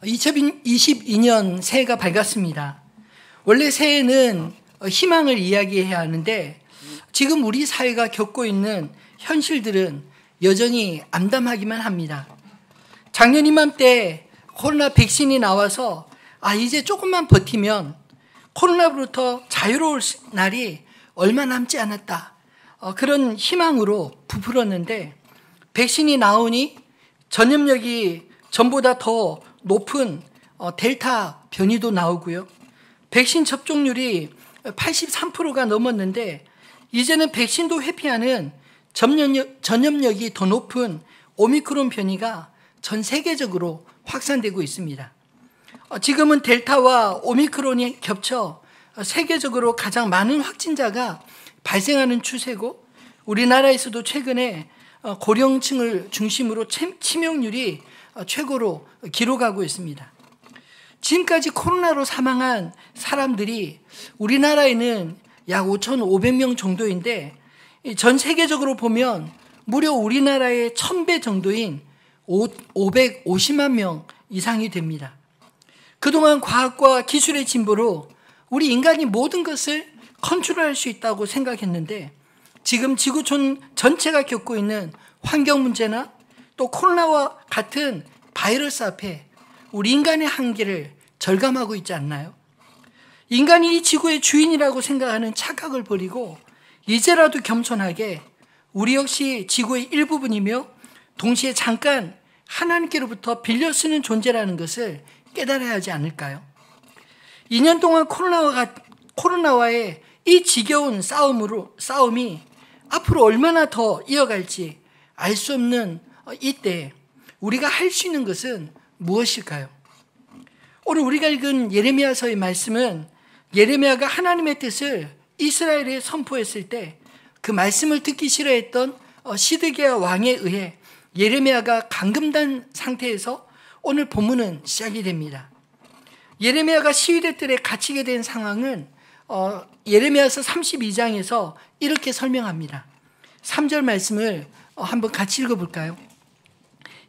2022년 새해가 밝았습니다. 원래 새해는 희망을 이야기해야 하는데 지금 우리 사회가 겪고 있는 현실들은 여전히 암담하기만 합니다. 작년 이맘때 코로나 백신이 나와서 이제 조금만 버티면 코로나로부터 자유로울 날이 얼마 남지 않았다. 그런 희망으로 부풀었는데 백신이 나오니 전염력이 전보다 더 높은 델타 변이도 나오고요. 백신 접종률이 83%가 넘었는데 이제는 백신도 회피하는 전염력이 더 높은 오미크론 변이가 전 세계적으로 확산되고 있습니다. 지금은 델타와 오미크론이 겹쳐 세계적으로 가장 많은 확진자가 발생하는 추세고 우리나라에서도 최근에 고령층을 중심으로 치명률이 최고로 기록하고 있습니다. 지금까지 코로나로 사망한 사람들이 우리나라에는 약 5,500명 정도인데 전 세계적으로 보면 무려 우리나라의 1,000배 정도인 550만 명 이상이 됩니다. 그동안 과학과 기술의 진보로 우리 인간이 모든 것을 컨트롤할 수 있다고 생각했는데 지금 지구촌 전체가 겪고 있는 환경 문제나 또 코로나와 같은 바이러스 앞에 우리 인간의 한계를 절감하고 있지 않나요? 인간이 이 지구의 주인이라고 생각하는 착각을 버리고 이제라도 겸손하게 우리 역시 지구의 일부분이며 동시에 잠깐 하나님께로부터 빌려 쓰는 존재라는 것을 깨달아야 하지 않을까요? 2년 동안 코로나와의 이 지겨운 싸움이 앞으로 얼마나 더 이어갈지 알 수 없는 이때 우리가 할 수 있는 것은 무엇일까요? 오늘 우리가 읽은 예레미야서의 말씀은 예레미야가 하나님의 뜻을 이스라엘에 선포했을 때 그 말씀을 듣기 싫어했던 시드기야 왕에 의해 예레미야가 감금된 상태에서 오늘 본문은 시작이 됩니다. 예레미야가 시위대 뜰에 갇히게 된 상황은 예레미야서 32장에서 이렇게 설명합니다. 3절 말씀을 한번 같이 읽어볼까요?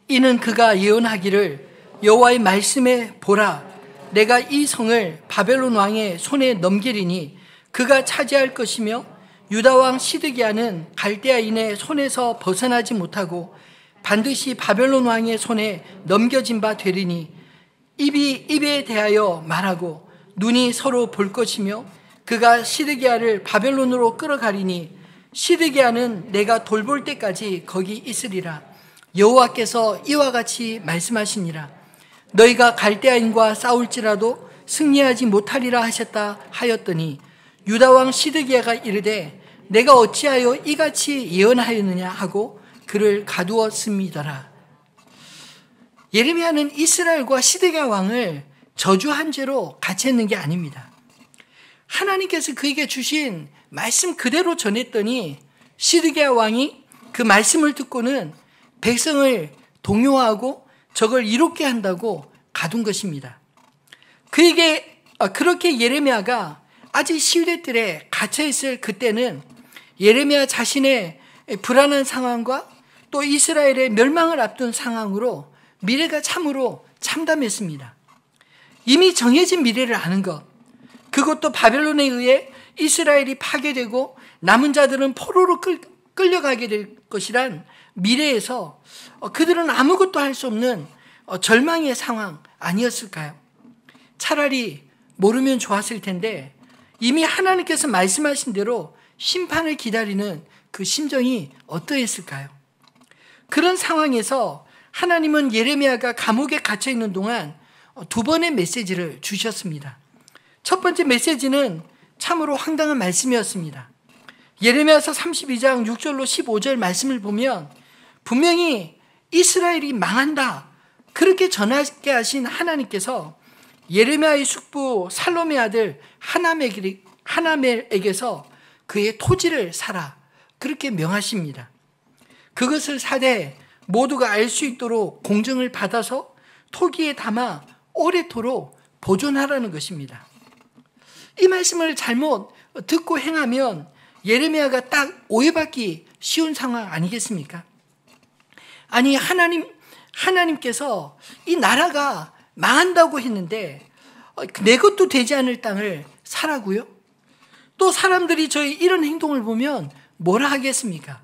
이는 그가 예언하기를 여호와의 말씀에 보라 내가 이 성을 바벨론 왕의 손에 넘기리니 그가 차지할 것이며 유다 왕 시드기야는 갈대아인의 손에서 벗어나지 못하고 반드시 바벨론 왕의 손에 넘겨진 바 되리니 입이 입에 대하여 말하고 눈이 서로 볼 것이며 그가 시드기야를 바벨론으로 끌어가리니 시드기야는 내가 돌볼 때까지 거기 있으리라. 여호와께서 이와 같이 말씀하시니라. 너희가 갈대아인과 싸울지라도 승리하지 못하리라 하셨다 하였더니 유다 왕 시드기야가 이르되 내가 어찌하여 이같이 예언하였느냐 하고 그를 가두었음이더라. 예레미야는 이스라엘과 시드기야 왕을 저주한 죄로 갇혔는 게 아닙니다. 하나님께서 그에게 주신 말씀 그대로 전했더니 시드기야 왕이 그 말씀을 듣고는 백성을 동요하고 저걸 이롭게 한다고 가둔 것입니다. 그렇게 예레미야가 아직 시위대 뜰에 갇혀있을 그때는 예레미야 자신의 불안한 상황과 또 이스라엘의 멸망을 앞둔 상황으로 미래가 참으로 참담했습니다. 이미 정해진 미래를 아는 것, 그것도 바벨론에 의해 이스라엘이 파괴되고 남은 자들은 포로로 끌려가게 될 것이란 미래에서 그들은 아무것도 할 수 없는 절망의 상황 아니었을까요? 차라리 모르면 좋았을 텐데 이미 하나님께서 말씀하신 대로 심판을 기다리는 그 심정이 어떠했을까요? 그런 상황에서 하나님은 예레미야가 감옥에 갇혀 있는 동안 두 번의 메시지를 주셨습니다. 첫 번째 메시지는 참으로 황당한 말씀이었습니다. 예레미야서 32장 6절로 15절 말씀을 보면 분명히 이스라엘이 망한다 그렇게 전하게 하신 하나님께서 예레미야의 숙부 살롬의 아들 하나멜에게서 그의 토지를 사라 그렇게 명하십니다. 그것을 사되 모두가 알 수 있도록 공증을 받아서 토기에 담아 오래도록 보존하라는 것입니다. 이 말씀을 잘못 듣고 행하면 예레미야가 딱 오해받기 쉬운 상황 아니겠습니까? 아니 하나님께서 이 나라가 망한다고 했는데 내 것도 되지 않을 땅을 사라고요? 또 사람들이 저희 이런 행동을 보면 뭐라 하겠습니까?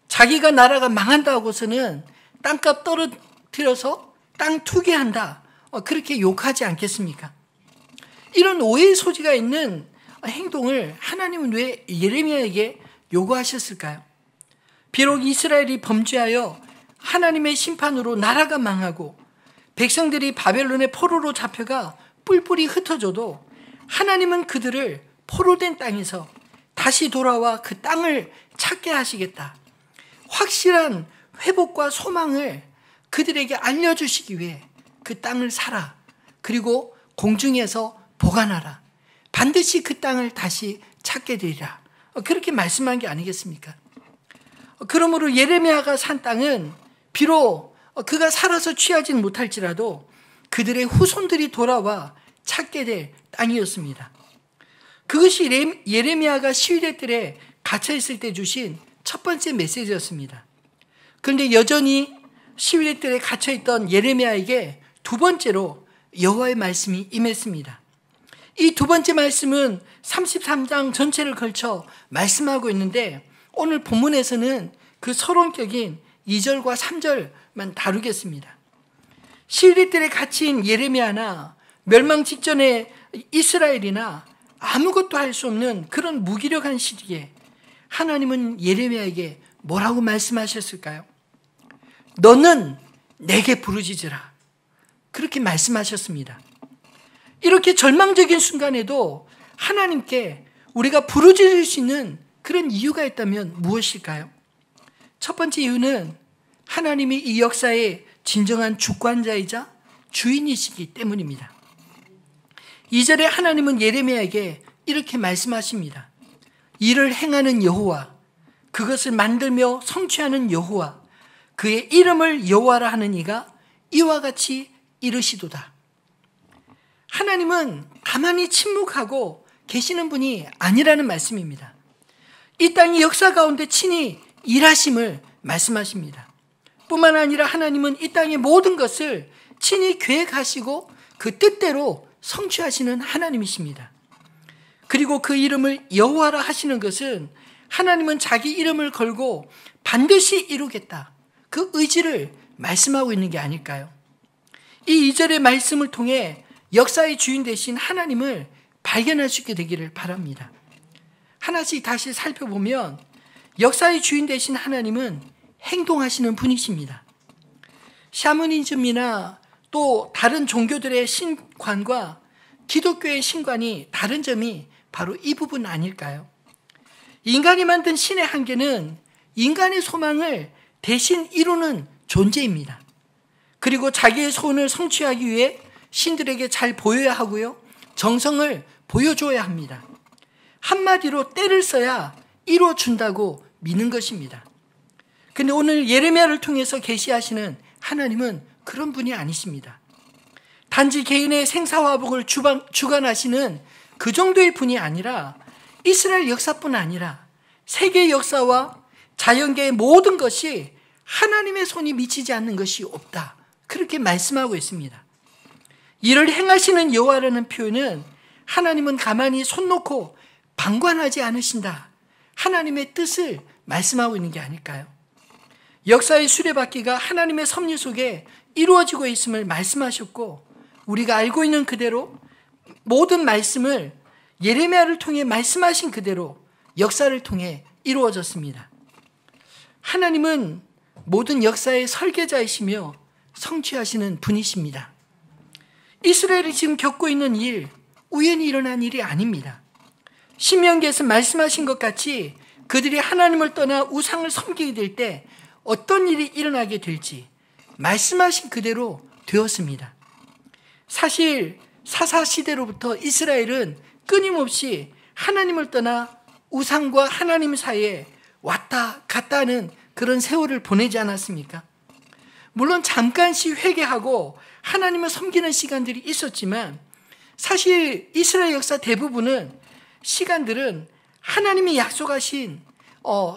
자기가 나라가 망한다고서는 땅값 떨어뜨려서 땅 투기한다. 그렇게 욕하지 않겠습니까? 이런 오해의 소지가 있는 행동을 하나님은 왜 예레미야에게 요구하셨을까요? 비록 이스라엘이 범죄하여 하나님의 심판으로 나라가 망하고 백성들이 바벨론의 포로로 잡혀가 뿔뿔이 흩어져도 하나님은 그들을 포로된 땅에서 다시 돌아와 그 땅을 찾게 하시겠다. 확실한 회복과 소망을 그들에게 알려주시기 위해 그 땅을 사라. 그리고 공중에서 보관하라. 반드시 그 땅을 다시 찾게 되리라. 그렇게 말씀한 게 아니겠습니까? 그러므로 예레미야가 산 땅은 비록 그가 살아서 취하진 못할지라도 그들의 후손들이 돌아와 찾게 될 땅이었습니다. 그것이 예레미야가 시위대 뜰에 갇혀 있을 때 주신 첫 번째 메시지였습니다. 그런데 여전히 시위대 뜰에 갇혀 있던 예레미야에게 두 번째로 여호와의 말씀이 임했습니다. 이 두 번째 말씀은 33장 전체를 걸쳐 말씀하고 있는데 오늘 본문에서는 그 서론격인 2절과 3절만 다루겠습니다. 시위대 뜰에 갇힌 예레미야나 멸망 직전의 이스라엘이나 아무것도 할 수 없는 그런 무기력한 시기에 하나님은 예레미야에게 뭐라고 말씀하셨을까요? 너는 내게 부르짖으라. 그렇게 말씀하셨습니다. 이렇게 절망적인 순간에도 하나님께 우리가 부르짖을 수 있는 그런 이유가 있다면 무엇일까요? 첫 번째 이유는 하나님이 이 역사의 진정한 주관자이자 주인이시기 때문입니다. 2절에 하나님은 예레미야에게 이렇게 말씀하십니다. 이를 행하는 여호와, 그것을 만들며 성취하는 여호와, 그의 이름을 여호와라 하는 이가 이와 같이 이르시도다. 하나님은 가만히 침묵하고 계시는 분이 아니라는 말씀입니다. 이 땅의 역사 가운데 친히 일하심을 말씀하십니다. 뿐만 아니라 하나님은 이 땅의 모든 것을 친히 계획하시고 그 뜻대로 성취하시는 하나님이십니다. 그리고 그 이름을 여호와라 하시는 것은 하나님은 자기 이름을 걸고 반드시 이루겠다. 그 의지를 말씀하고 있는 게 아닐까요? 이 2절의 말씀을 통해 역사의 주인 되신 하나님을 발견할 수 있게 되기를 바랍니다. 하나씩 다시 살펴보면 역사의 주인 되신 하나님은 행동하시는 분이십니다. 샤머니즘이나 또 다른 종교들의 신관과 기독교의 신관이 다른 점이 바로 이 부분 아닐까요? 인간이 만든 신의 한계는 인간의 소망을 대신 이루는 존재입니다. 그리고 자기의 소원을 성취하기 위해 신들에게 잘 보여야 하고요. 정성을 보여줘야 합니다. 한마디로 때를 써야 이루어준다고 믿는 것입니다. 그런데 오늘 예레미야를 통해서 계시하시는 하나님은 그런 분이 아니십니다. 단지 개인의 생사화복을 주관하시는 그 정도의 분이 아니라 이스라엘 역사뿐 아니라 세계 역사와 자연계의 모든 것이 하나님의 손이 미치지 않는 것이 없다. 그렇게 말씀하고 있습니다. 이를 행하시는 여호와라는 표현은 하나님은 가만히 손 놓고 방관하지 않으신다. 하나님의 뜻을 말씀하고 있는 게 아닐까요? 역사의 수레바퀴가 하나님의 섭리 속에 이루어지고 있음을 말씀하셨고 우리가 알고 있는 그대로 모든 말씀을 예레미야를 통해 말씀하신 그대로 역사를 통해 이루어졌습니다. 하나님은 모든 역사의 설계자이시며 성취하시는 분이십니다. 이스라엘이 지금 겪고 있는 일, 우연히 일어난 일이 아닙니다. 신명기에서 말씀하신 것 같이 그들이 하나님을 떠나 우상을 섬기게 될 때 어떤 일이 일어나게 될지 말씀하신 그대로 되었습니다. 사실 사사시대로부터 이스라엘은 끊임없이 하나님을 떠나 우상과 하나님 사이에 왔다 갔다 하는 그런 세월을 보내지 않았습니까? 물론 잠깐씩 회개하고 하나님을 섬기는 시간들이 있었지만 사실 이스라엘 역사 대부분은 시간들은 하나님이 약속하신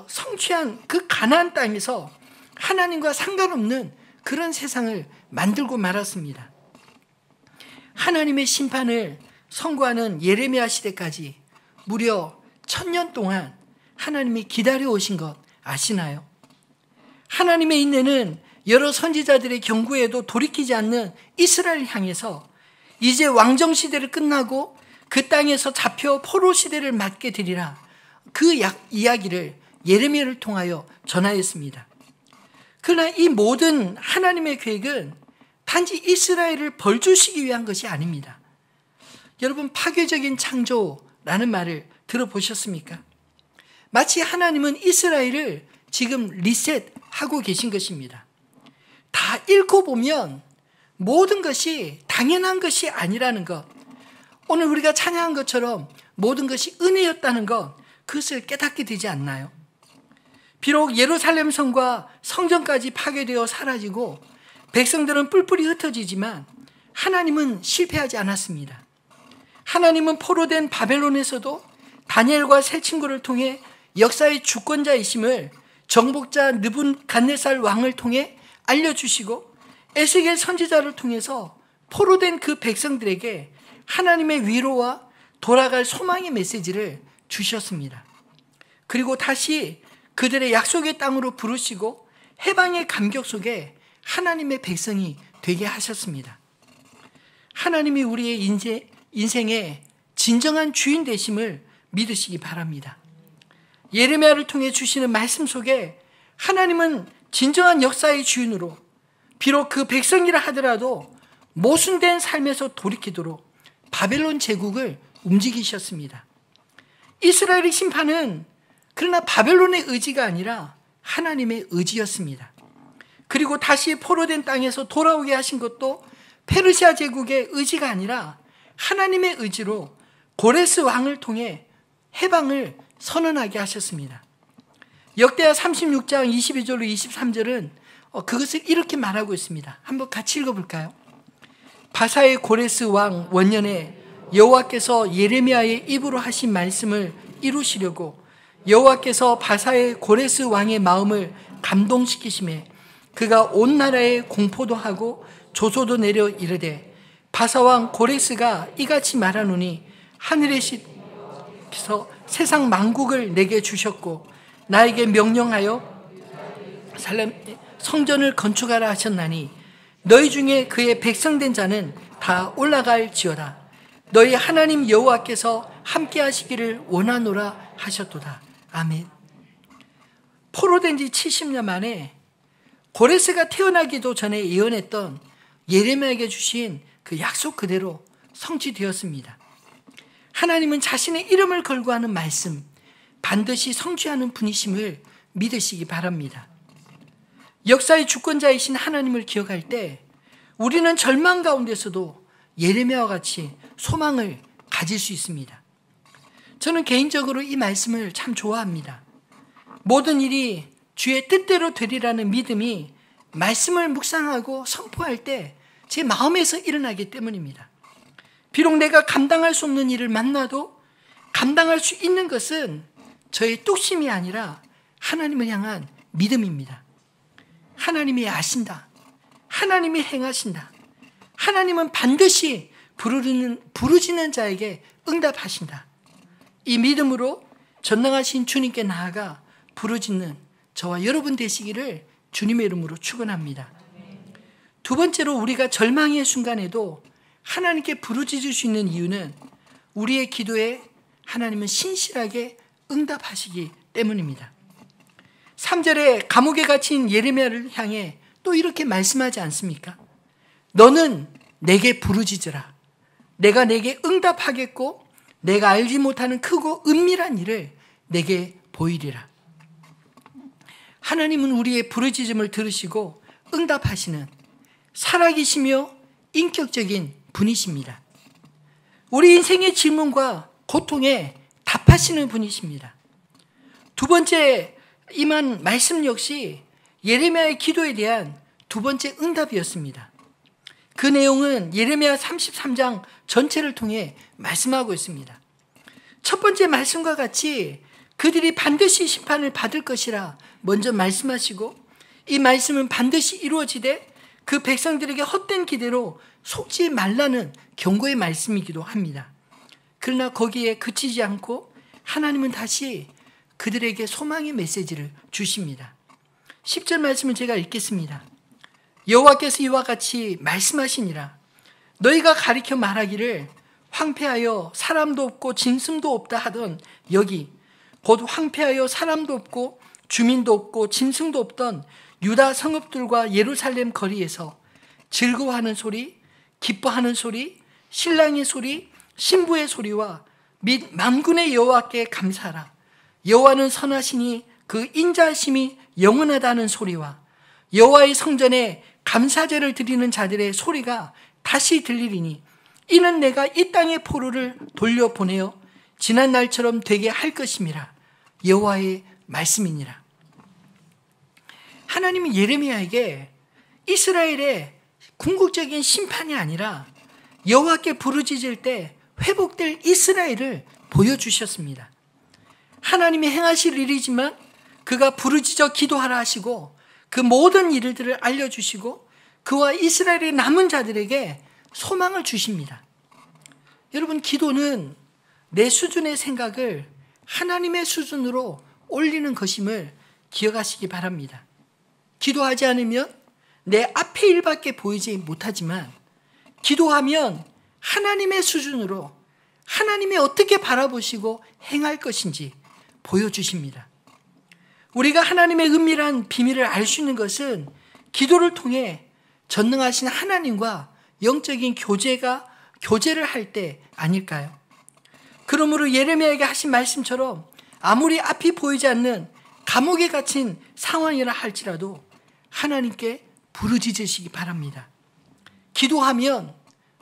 성취한 그 가나안 땅에서 하나님과 상관없는 그런 세상을 만들고 말았습니다. 하나님의 심판을 선고하는 예레미야 시대까지 무려 1000년 동안 하나님이 기다려 오신 것 아시나요? 하나님의 인내는 여러 선지자들의 경고에도 돌이키지 않는 이스라엘을 향해서 이제 왕정 시대를 끝나고 그 땅에서 잡혀 포로 시대를 맞게 되리라, 그 이야기를 예레미야를 통하여 전하였습니다. 그러나 이 모든 하나님의 계획은 단지 이스라엘을 벌주시기 위한 것이 아닙니다. 여러분, 파괴적인 창조라는 말을 들어보셨습니까? 마치 하나님은 이스라엘을 지금 리셋하고 계신 것입니다. 다 읽고 보면 모든 것이 당연한 것이 아니라는 것, 오늘 우리가 찬양한 것처럼 모든 것이 은혜였다는 것, 그것을 깨닫게 되지 않나요? 비록 예루살렘 성과 성전까지 파괴되어 사라지고 백성들은 뿔뿔이 흩어지지만 하나님은 실패하지 않았습니다. 하나님은 포로된 바벨론에서도 다니엘과 세 친구를 통해 역사의 주권자이심을 정복자 느부갓네살 왕을 통해 알려주시고, 에스겔 선지자를 통해서 포로된 그 백성들에게 하나님의 위로와 돌아갈 소망의 메시지를 주셨습니다. 그리고 다시 그들의 약속의 땅으로 부르시고 해방의 감격 속에 하나님의 백성이 되게 하셨습니다. 하나님이 우리의 인생의 진정한 주인 되심을 믿으시기 바랍니다. 예레미야를 통해 주시는 말씀 속에 하나님은 진정한 역사의 주인으로, 비록 그 백성이라 하더라도 모순된 삶에서 돌이키도록 바벨론 제국을 움직이셨습니다. 이스라엘의 심판은 그러나 바벨론의 의지가 아니라 하나님의 의지였습니다. 그리고 다시 포로된 땅에서 돌아오게 하신 것도 페르시아 제국의 의지가 아니라 하나님의 의지로 고레스 왕을 통해 해방을 선언하게 하셨습니다. 역대하 36장 22절로 23절은 그것을 이렇게 말하고 있습니다. 한번 같이 읽어볼까요? 바사의 고레스 왕 원년에 여호와께서 예레미야의 입으로 하신 말씀을 이루시려고 여호와께서 바사의 고레스 왕의 마음을 감동시키심에 그가 온 나라에 공포도 하고 조소도 내려 이르되, 바사왕 고레스가 이같이 말하노니 하늘에서 세상 만국을 내게 주셨고 나에게 명령하여 성전을 건축하라 하셨나니 너희 중에 그의 백성된 자는 다 올라갈지어다. 너희 하나님 여호와께서 함께 하시기를 원하노라 하셨도다. 아멘. 포로된 지 70년 만에 고레스가 태어나기도 전에 예언했던 예레미야에게 주신 그 약속 그대로 성취되었습니다. 하나님은 자신의 이름을 걸고 하는 말씀 반드시 성취하는 분이심을 믿으시기 바랍니다. 역사의 주권자이신 하나님을 기억할 때 우리는 절망 가운데서도 예레미야와 같이 소망을 가질 수 있습니다. 저는 개인적으로 이 말씀을 참 좋아합니다. 모든 일이 주의 뜻대로 되리라는 믿음이 말씀을 묵상하고 선포할 때 제 마음에서 일어나기 때문입니다. 비록 내가 감당할 수 없는 일을 만나도 감당할 수 있는 것은 저의 뚝심이 아니라 하나님을 향한 믿음입니다. 하나님이 아신다. 하나님이 행하신다. 하나님은 반드시 부르짖는 자에게 응답하신다. 이 믿음으로 전능하신 주님께 나아가 부르짖는 저와 여러분 되시기를 주님의 이름으로 축원합니다. 두 번째로, 우리가 절망의 순간에도 하나님께 부르짖을 수 있는 이유는 우리의 기도에 하나님은 신실하게 응답하시기 때문입니다. 3절에 감옥에 갇힌 예레미야를 향해 또 이렇게 말씀하지 않습니까? 너는 내게 부르짖으라. 내가 내게 응답하겠고 내가 알지 못하는 크고 은밀한 일을 내게 보이리라. 하나님은 우리의 부르짖음을 들으시고 응답하시는 살아계시며 인격적인 분이십니다. 우리 인생의 질문과 고통에 답하시는 분이십니다. 두 번째 임한 말씀 역시 예레미야의 기도에 대한 두 번째 응답이었습니다. 그 내용은 예레미야 33장 전체를 통해 말씀하고 있습니다. 첫 번째 말씀과 같이 그들이 반드시 심판을 받을 것이라 먼저 말씀하시고, 이 말씀은 반드시 이루어지되 그 백성들에게 헛된 기대로 속지 말라는 경고의 말씀이기도 합니다. 그러나 거기에 그치지 않고 하나님은 다시 그들에게 소망의 메시지를 주십니다. 10절 말씀을 제가 읽겠습니다. 여호와께서 이와 같이 말씀하시니라. 너희가 가리켜 말하기를 황폐하여 사람도 없고 짐승도 없다 하던 여기 곧 황폐하여 사람도 없고 주민도 없고 짐승도 없던 유다 성읍들과 예루살렘 거리에서 즐거워하는 소리, 기뻐하는 소리, 신랑의 소리, 신부의 소리와 및 만군의 여호와께 감사하라. 여호와는 선하시니 그 인자하심이 영원하다는 소리와 여호와의 성전에 감사제를 드리는 자들의 소리가 다시 들리리니 이는 내가 이 땅의 포로를 돌려보내어 지난 날처럼 되게 할 것임이라. 여호와의 말씀이니라. 하나님이 예레미야에게 이스라엘의 궁극적인 심판이 아니라 여호와께 부르짖을 때 회복될 이스라엘을 보여주셨습니다. 하나님이 행하실 일이지만 그가 부르짖어 기도하라 하시고 그 모든 일들을 알려주시고 그와 이스라엘의 남은 자들에게 소망을 주십니다. 여러분, 기도는 내 수준의 생각을 하나님의 수준으로 올리는 것임을 기억하시기 바랍니다. 기도하지 않으면 내 앞의 일밖에 보이지 못하지만 기도하면 하나님의 수준으로 하나님이 어떻게 바라보시고 행할 것인지 보여주십니다. 우리가 하나님의 은밀한 비밀을 알 수 있는 것은 기도를 통해 전능하신 하나님과 영적인 교제를 할 때 아닐까요? 그러므로 예레미야에게 하신 말씀처럼 아무리 앞이 보이지 않는 감옥에 갇힌 상황이라 할지라도 하나님께 부르짖으시기 바랍니다. 기도하면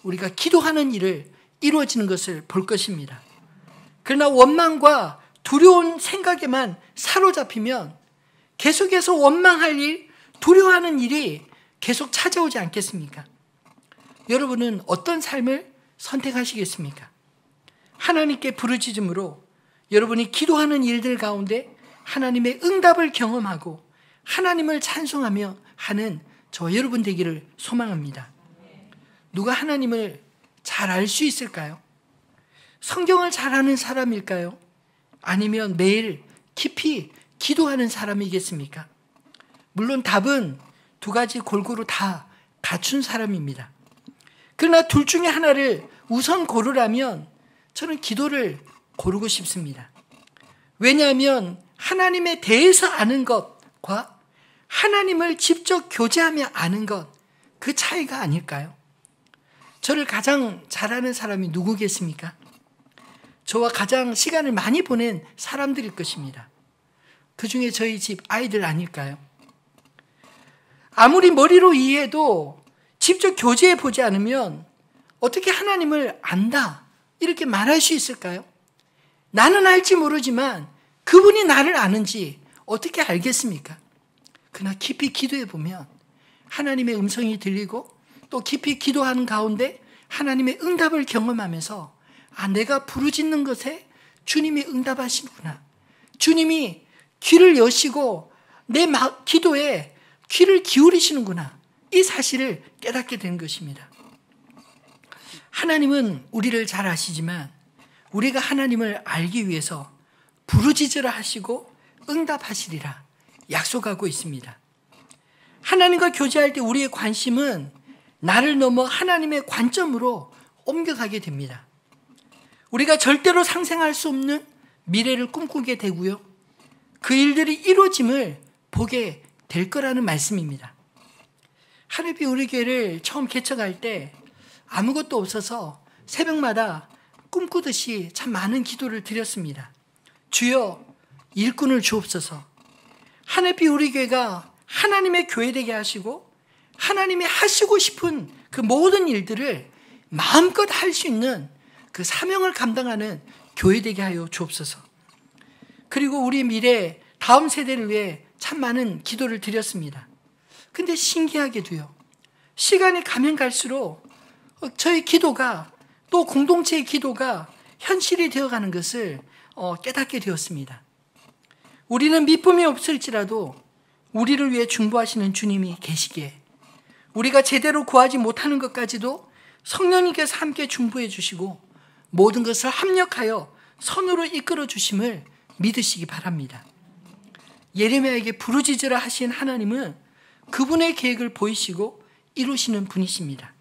우리가 기도하는 일을 이루어지는 것을 볼 것입니다. 그러나 원망과 두려운 생각에만 사로잡히면 계속해서 원망할 일, 두려워하는 일이 계속 찾아오지 않겠습니까? 여러분은 어떤 삶을 선택하시겠습니까? 하나님께 부르짖음으로 여러분이 기도하는 일들 가운데 하나님의 응답을 경험하고 하나님을 찬송하며 하는 저 여러분 되기를 소망합니다. 누가 하나님을 잘 알 수 있을까요? 성경을 잘 아는 사람일까요? 아니면 매일 깊이 기도하는 사람이겠습니까? 물론 답은 두 가지 골고루 다 갖춘 사람입니다. 그러나 둘 중에 하나를 우선 고르라면 저는 기도를 고르고 싶습니다. 왜냐하면 하나님에 대해서 아는 것과 하나님을 직접 교제하며 아는 것, 그 차이가 아닐까요? 저를 가장 잘 아는 사람이 누구겠습니까? 저와 가장 시간을 많이 보낸 사람들일 것입니다. 그 중에 저희 집 아이들 아닐까요? 아무리 머리로 이해해도 직접 교제해 보지 않으면 어떻게 하나님을 안다 이렇게 말할 수 있을까요? 나는 알지 모르지만 그분이 나를 아는지 어떻게 알겠습니까? 그러나 깊이 기도해 보면 하나님의 음성이 들리고 또 깊이 기도하는 가운데 하나님의 응답을 경험하면서 내가 부르짖는 것에 주님이 응답하시는구나. 주님이 귀를 여시고 내 기도에 귀를 기울이시는구나. 이 사실을 깨닫게 된 것입니다. 하나님은 우리를 잘 아시지만 우리가 하나님을 알기 위해서 부르짖으라 하시고 응답하시리라 약속하고 있습니다. 하나님과 교제할 때 우리의 관심은 나를 넘어 하나님의 관점으로 옮겨가게 됩니다. 우리가 절대로 상상할 수 없는 미래를 꿈꾸게 되고요. 그 일들이 이루어짐을 보게 될 거라는 말씀입니다. 하늘빛 우리 교회를 처음 개척할 때 아무것도 없어서 새벽마다 꿈꾸듯이 참 많은 기도를 드렸습니다. 주여 일꾼을 주옵소서. 하늘빛 우리 교회가 하나님의 교회 되게 하시고 하나님이 하시고 싶은 그 모든 일들을 마음껏 할 수 있는 그 사명을 감당하는 교회 되게 하여 주옵소서. 그리고 우리 미래 다음 세대를 위해 참 많은 기도를 드렸습니다. 근데 신기하게도요, 시간이 가면 갈수록 저희 기도가 또 공동체의 기도가 현실이 되어가는 것을 깨닫게 되었습니다. 우리는 미쁨이 없을지라도 우리를 위해 중보하시는 주님이 계시기에 우리가 제대로 구하지 못하는 것까지도 성령님께서 함께 중보해 주시고 모든 것을 합력하여 선으로 이끌어 주심을 믿으시기 바랍니다. 예레미야에게 부르짖으라 하신 하나님은 그분의 계획을 보이시고 이루시는 분이십니다.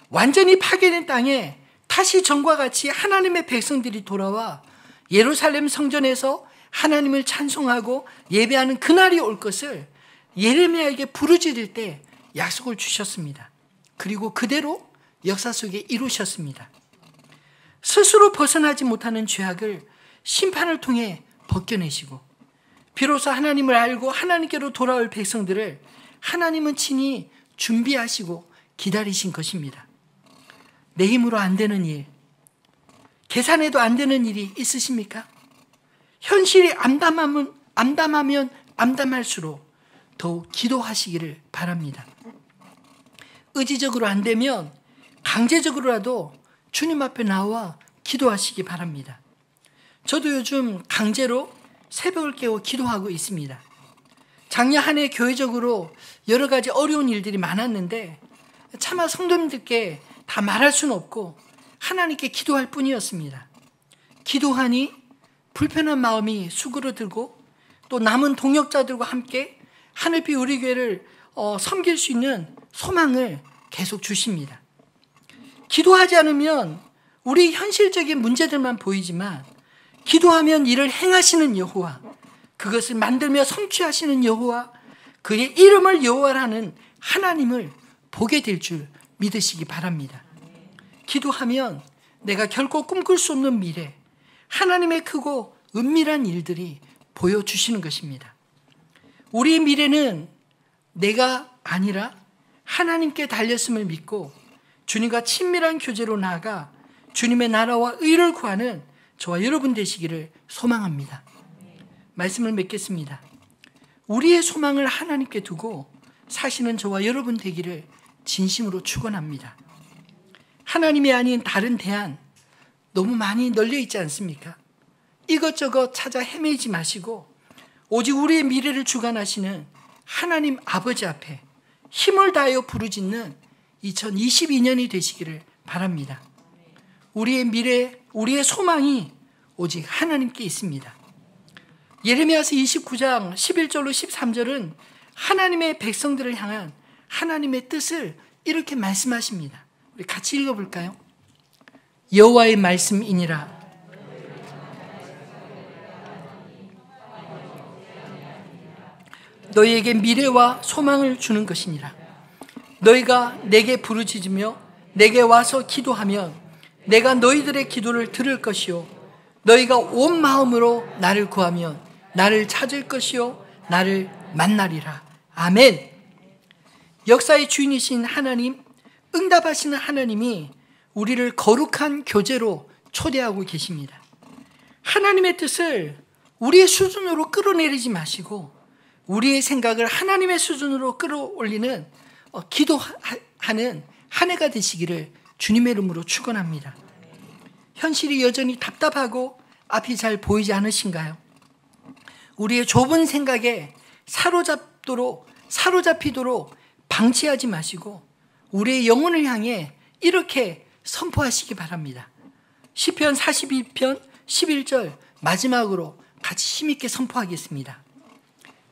완전히 파괴된 땅에 다시 전과 같이 하나님의 백성들이 돌아와 예루살렘 성전에서 하나님을 찬송하고 예배하는 그날이 올 것을 예레미야에게 부르짖을 때 약속을 주셨습니다. 그리고 그대로 역사 속에 이루셨습니다. 스스로 벗어나지 못하는 죄악을 심판을 통해 벗겨내시고 비로소 하나님을 알고 하나님께로 돌아올 백성들을 하나님은 친히 준비하시고 기다리신 것입니다. 내 힘으로 안 되는 일, 계산해도 안 되는 일이 있으십니까? 현실이 암담하면 암담할수록 더욱 기도하시기를 바랍니다. 의지적으로 안 되면 강제적으로라도 주님 앞에 나와 기도하시기 바랍니다. 저도 요즘 강제로 새벽을 깨워 기도하고 있습니다. 작년 한 해 교회적으로 여러 가지 어려운 일들이 많았는데 차마 성도님들께 다 말할 수는 없고 하나님께 기도할 뿐이었습니다. 기도하니 불편한 마음이 수그러들고 또 남은 동역자들과 함께 하늘빛 우리 교회를 섬길 수 있는 소망을 계속 주십니다. 기도하지 않으면 우리 현실적인 문제들만 보이지만 기도하면 이를 행하시는 여호와, 그것을 만들며 성취하시는 여호와, 그의 이름을 여호와라는 하나님을 보게 될 줄 믿으시기 바랍니다. 기도하면 내가 결코 꿈꿀 수 없는 미래, 하나님의 크고 은밀한 일들이 보여주시는 것입니다. 우리의 미래는 내가 아니라 하나님께 달렸음을 믿고 주님과 친밀한 교제로 나아가 주님의 나라와 의를 구하는 저와 여러분 되시기를 소망합니다. 말씀을 맺겠습니다. 우리의 소망을 하나님께 두고 사시는 저와 여러분 되기를 진심으로 축원합니다. 하나님이 아닌 다른 대안 너무 많이 널려 있지 않습니까? 이것저것 찾아 헤매지 마시고 오직 우리의 미래를 주관하시는 하나님 아버지 앞에 힘을 다하여 부르짖는 2022년이 되시기를 바랍니다. 우리의 미래, 우리의 소망이 오직 하나님께 있습니다. 예레미야서 29장 11절로 13절은 하나님의 백성들을 향한 하나님의 뜻을 이렇게 말씀하십니다. 우리 같이 읽어볼까요? 여호와의 말씀이니라. 너희에게 미래와 소망을 주는 것이니라. 너희가 내게 부르짖으며 내게 와서 기도하면 내가 너희들의 기도를 들을 것이요 너희가 온 마음으로 나를 구하면 나를 찾을 것이요 나를 만나리라. 아멘. 역사의 주인이신 하나님, 응답하시는 하나님이 우리를 거룩한 교제로 초대하고 계십니다. 하나님의 뜻을 우리의 수준으로 끌어내리지 마시고 우리의 생각을 하나님의 수준으로 끌어올리는 기도하는 한 해가 되시기를 주님의 이름으로 축원합니다. 현실이 여전히 답답하고 앞이 잘 보이지 않으신가요? 우리의 좁은 생각에 사로잡히도록 방치하지 마시고 우리의 영혼을 향해 이렇게 선포하시기 바랍니다. 시편 42편 11절 마지막으로 같이 힘있게 선포하겠습니다.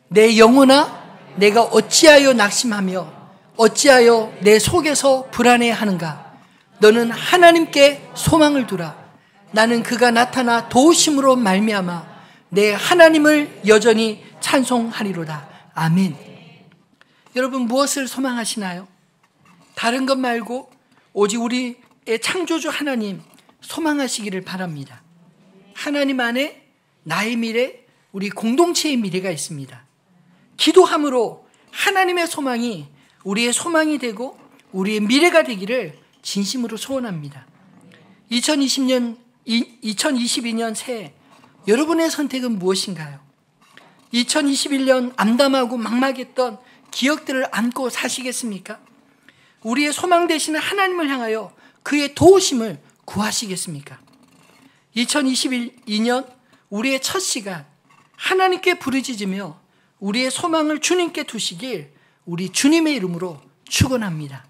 내 영혼아 내가 어찌하여 낙심하며 어찌하여 내 속에서 불안해하는가. 너는 하나님께 소망을 두라. 나는 그가 나타나 도우심으로 말미암아 내 하나님을 여전히 찬송하리로다. 아멘. 여러분 무엇을 소망하시나요? 다른 것 말고 오직 우리의 창조주 하나님 소망하시기를 바랍니다. 하나님 안에 나의 미래, 우리 공동체의 미래가 있습니다. 기도함으로 하나님의 소망이 우리의 소망이 되고 우리의 미래가 되기를 진심으로 소원합니다. 2022년 새해 여러분의 선택은 무엇인가요? 2021년 암담하고 막막했던 기억들을 안고 사시겠습니까? 우리의 소망 되시는 하나님을 향하여 그의 도우심을 구하시겠습니까? 2022년 우리의 첫 시간 하나님께 부르짖으며 우리의 소망을 주님께 두시길 우리 주님의 이름으로 축원합니다.